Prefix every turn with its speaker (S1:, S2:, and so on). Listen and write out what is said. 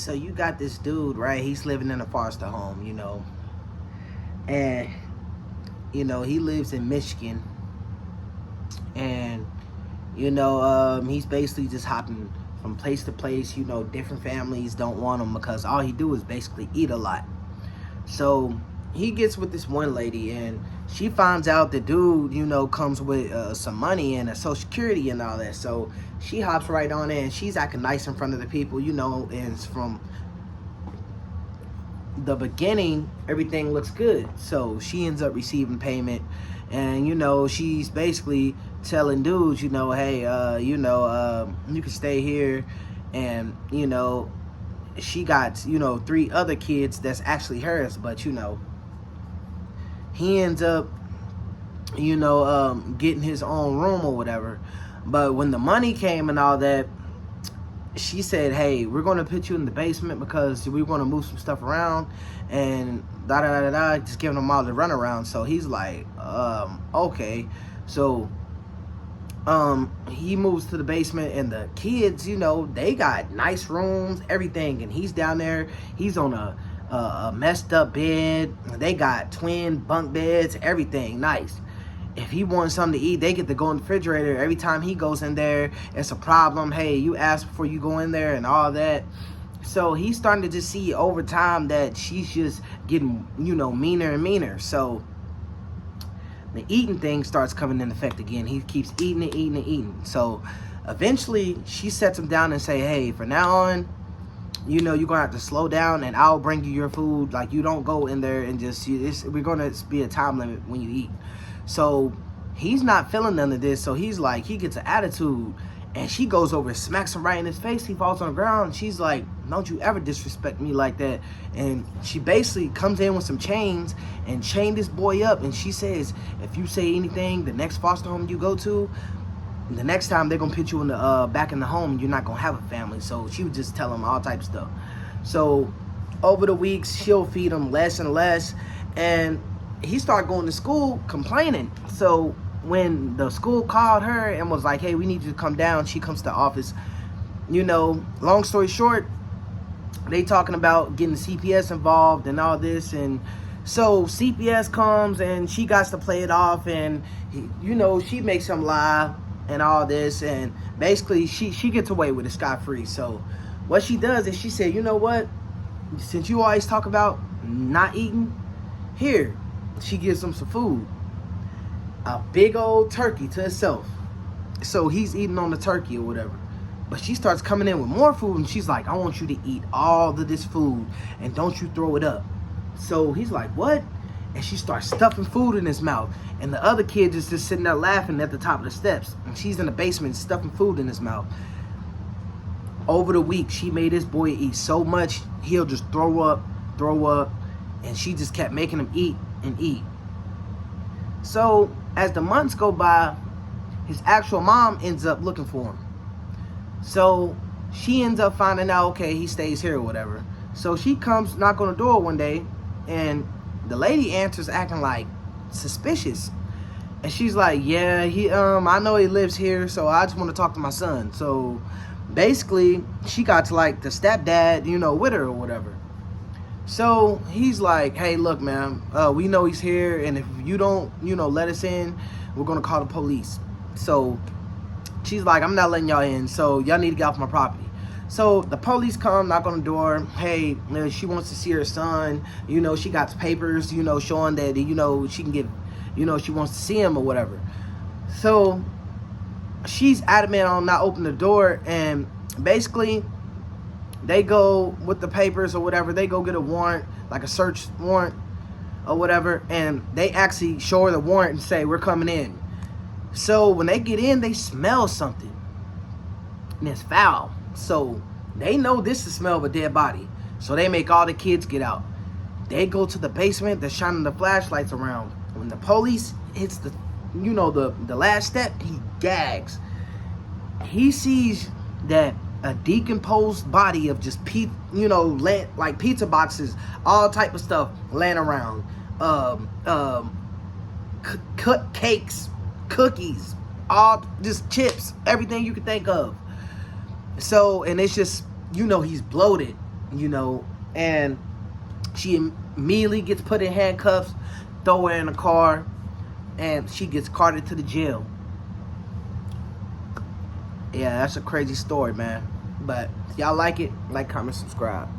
S1: So you got this dude, right? He's living in a foster home, and he lives in Michigan, and he's basically just hopping from place to place. Different families don't want him because all he do is basically eat a lot. So he gets with this one lady, and she finds out the dude, comes with some money and a social security and all that. So she hops right on in, and she's acting nice in front of the people, and it's from the beginning, everything looks good. So she ends up receiving payment, and she's basically telling dudes, hey, you can stay here, and she got 3 other kids that's actually hers, but he ends up getting his own room or whatever. But when the money came and all that, she said, hey, we're going to put you in the basement because we're going to move some stuff around, and da-da-da-da-da, just giving him all the runaround. So he's like, okay. So he moves to the basement, and the kids, they got nice rooms, everything, and he's down there. He's on a messed up bed. They got twin bunk beds, everything nice. If he wants something to eat, they get to go in the refrigerator. Every time he goes in there, it's a problem. Hey, you ask before you go in there and all that. So he's starting to just see over time that she's just getting, meaner and meaner. So the eating thing starts coming in effect again. He keeps eating and eating and eating. So eventually she sets him down and say, hey, from now on, you're going to have to slow down, and I'll bring you your food. Like, you don't go in there and just, we're going to be a time limit when you eat. So he's not feeling none of this. So he's like, he gets an attitude, and she goes over and smacks him right in his face. He falls on the ground. She's like, don't you ever disrespect me like that. And she basically comes in with some chains and chain this boy up. And she says, if you say anything, the next foster home you go to, the next time they're going to put you in the back in the home, you're not going to have a family. So she would just tell him all types of stuff. So over the weeks, she'll feed him less and less. And he started going to school complaining. So when the school called her and was like, hey, we need you to come down, she comes to the office. Long story short, they talking about getting CPS involved and all this. And so CPS comes, and she got to play it off, and she makes him lie and all this, and basically she gets away with it scot-free. So what she does is she said, you know what, since you always talk about not eating, here, she gives him some food, a big old turkey to himself. So he's eating on the turkey or whatever, but she starts coming in with more food, and she's like, I want you to eat all of this food, and don't you throw it up. So he's like, what? And she starts stuffing food in his mouth, and the other kid is just sitting there laughing at the top of the steps, and she's in the basement stuffing food in his mouth. Over the week, she made this boy eat so much he'll just throw up, and she just kept making him eat and eat. So as the months go by, his actual mom ends up looking for him. So she ends up finding out, okay, he stays here or whatever. So she comes knock on the door one day, and the lady answers acting like suspicious. And she's like, yeah, I know he lives here, so I just want to talk to my son. So basically, she got to like the stepdad, with her or whatever. So he's like, hey, look, man, we know he's here, and if you don't, let us in, we're going to call the police. So she's like, I'm not letting y'all in, so y'all need to get off my property. So the police come, knock on the door. Hey, she wants to see her son. She got papers, showing that, she can get, she wants to see him or whatever. So she's adamant on not opening the door, and basically they go with the papers or whatever. They go get a warrant, like a search warrant or whatever, and they actually show her the warrant and say, we're coming in. So when they get in, they smell something, and it's foul. So they know this is the smell of a dead body. So they make all the kids get out. They go to the basement. They're shining the flashlights around. When the police hits the last step, he gags. He sees that a decomposed body of just like pizza boxes, all type of stuff laying around, cut cakes, cookies, all just chips, everything you could think of. So, and it's just, he's bloated. you know, and she immediately gets put in handcuffs, throw her in a car, and she gets carted to the jail. Yeah, that's a crazy story, man. But if y'all like it, like, comment, subscribe.